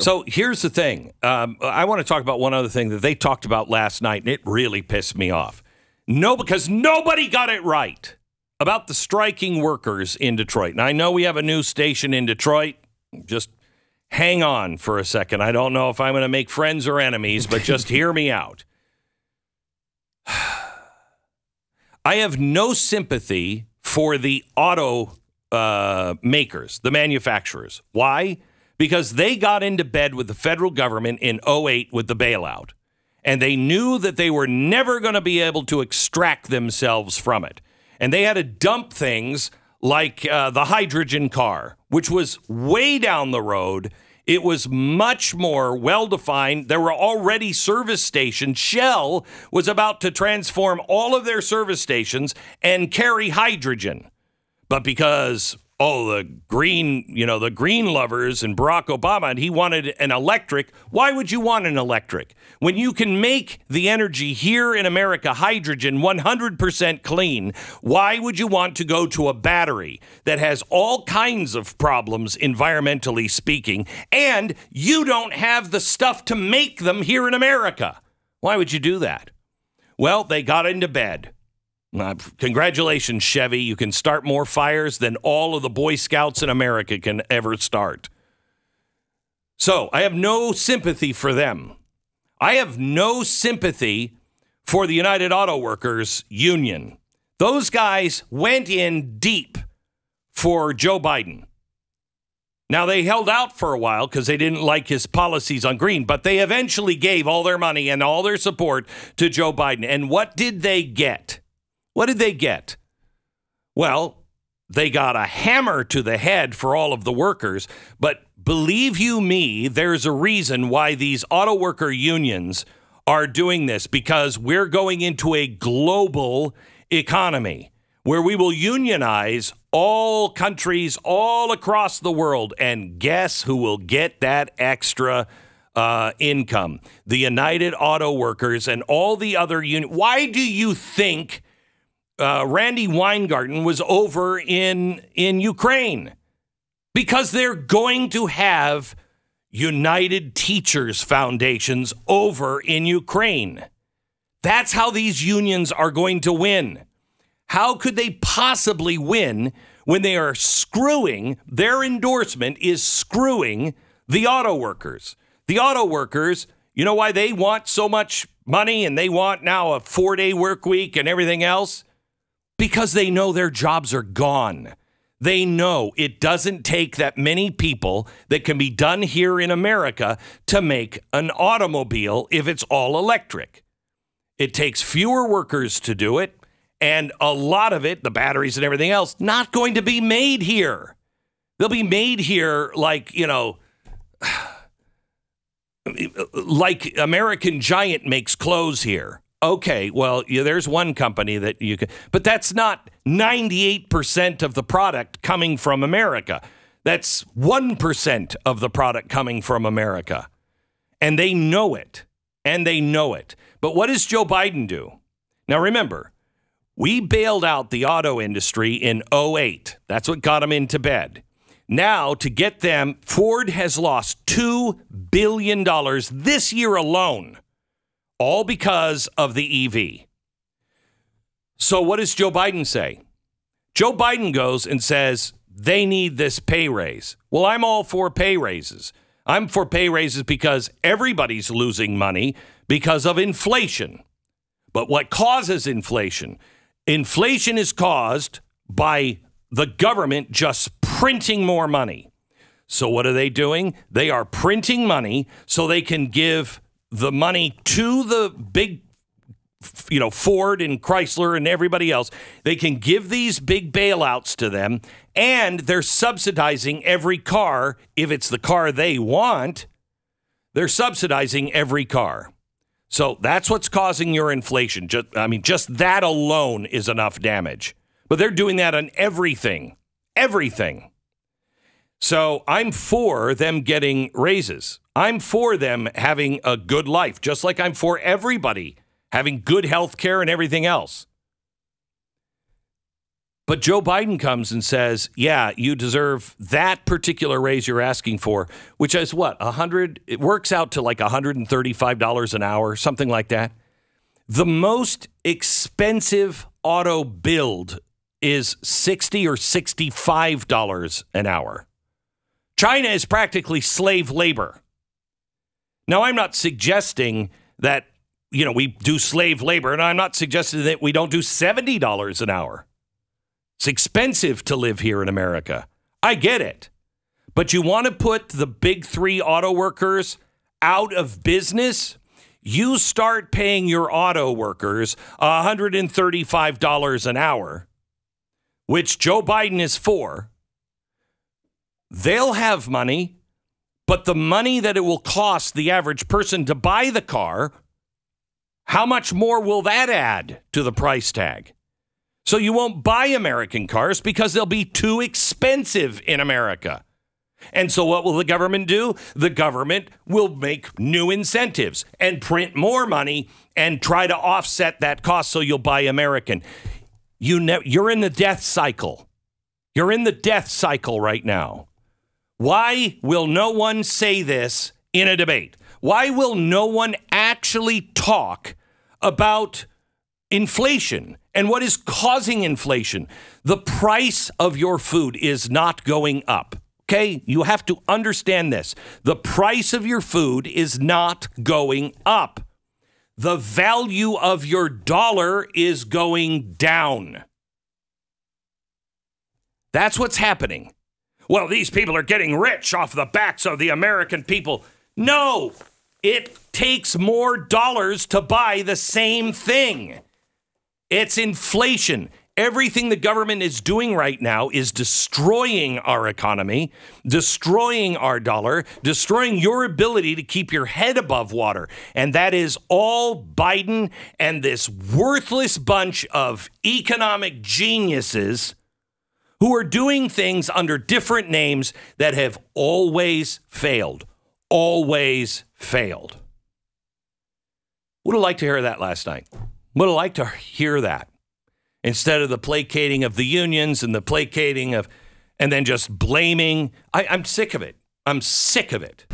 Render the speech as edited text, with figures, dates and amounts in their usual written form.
So here's the thing. I want to talk about one other thing that they talked about last night, and it really pissed me off. No, because nobody got it right about the striking workers in Detroit. And I know we have a news station in Detroit. Just hang on for a second. I don't know if I'm going to make friends or enemies, but just hear me out. I have no sympathy for the auto makers, the manufacturers. Why? Because they got into bed with the federal government in 2008 with the bailout. And they knew that they were never going to be able to extract themselves from it. And they had to dump things like the hydrogen car, which was way down the road. It was much more well-defined. There were already service stations. Shell was about to transform all of their service stations and carry hydrogen. But because, the green lovers and Barack Obama, and he wanted an electric. Why would you want an electric? When you can make the energy here in America, hydrogen, 100% clean, why would you want to go to a battery that has all kinds of problems, environmentally speaking, and you don't have the stuff to make them here in America? Why would you do that? Well, they got into bed. Congratulations, Chevy. You can start more fires than all of the Boy Scouts in America can ever start. So I have no sympathy for them. I have no sympathy for the United Auto Workers Union. Those guys went in deep for Joe Biden. Now, they held out for a while because they didn't like his policies on green, but they eventually gave all their money and all their support to Joe Biden. And what did they get? What did they get? Well, they got a hammer to the head for all of the workers. But believe you me, there's a reason why these auto worker unions are doing this, because we're going into a global economy where we will unionize all countries all across the world. And guess who will get that extra income? The United Auto Workers and all the other unions. Why do you think Randy Weingarten was over in Ukraine? Because they're going to have United Teachers Foundations over in Ukraine. That's how these unions are going to win. How could they possibly win when they are screwing, their endorsement is screwing the auto workers? The auto workers, you know why they want so much money and they want now a 4-day work week and everything else? Because they know their jobs are gone. They know it doesn't take that many people that can be done here in America to make an automobile if it's all electric. It takes fewer workers to do it, and a lot of it, the batteries and everything else, not going to be made here. They'll be made here like, like American Giant makes clothes here. Okay, well, there's one company that you can, but that's not 98% of the product coming from America. That's 1% of the product coming from America. And they know it. And they know it. But what does Joe Biden do? Now, remember, we bailed out the auto industry in 2008. That's what got them into bed. Now, to get them, Ford has lost $2 billion this year alone. All because of the EV. So what does Joe Biden say? Joe Biden goes and says they need this pay raise. Well, I'm all for pay raises. I'm for pay raises because everybody's losing money because of inflation. But what causes inflation? Inflation is caused by the government just printing more money. So what are they doing? They are printing money so they can give the money to the big, Ford and Chrysler and everybody else. They can give these big bailouts to them, and they're subsidizing every car. If it's the car they want, they're subsidizing every car. So that's what's causing your inflation. Just that alone is enough damage. But they're doing that on everything. Everything. So I'm for them getting raises. I'm for them having a good life, just like I'm for everybody having good health care and everything else. But Joe Biden comes and says, yeah, you deserve that particular raise you're asking for, which is what, it works out to like $135 an hour, something like that. The most expensive auto build is $60 or $65 an hour. China is practically slave labor. Now, I'm not suggesting that, we do slave labor, and I'm not suggesting that we don't do $70 an hour. It's expensive to live here in America. I get it. But you want to put the big three auto workers out of business? You start paying your auto workers $135 an hour, which Joe Biden is for. They'll have money, but the money that it will cost the average person to buy the car, how much more will that add to the price tag? So you won't buy American cars because they'll be too expensive in America. And so what will the government do? The government will make new incentives and print more money and try to offset that cost so you'll buy American. You're in the death cycle. You're in the death cycle right now. Why will no one say this in a debate? Why will no one actually talk about inflation and what is causing inflation? The price of your food is not going up. Okay, you have to understand this. The price of your food is not going up. The value of your dollar is going down. That's what's happening. Well, these people are getting rich off the backs of the American people. No, it takes more dollars to buy the same thing. It's inflation. Everything the government is doing right now is destroying our economy, destroying our dollar, destroying your ability to keep your head above water. And that is all Biden and this worthless bunch of economic geniuses who are doing things under different names that have always failed. Always failed. Would have liked to hear that last night. Would have liked to hear that. Instead of the placating of the unions and the placating of, and then just blaming. I'm sick of it. I'm sick of it.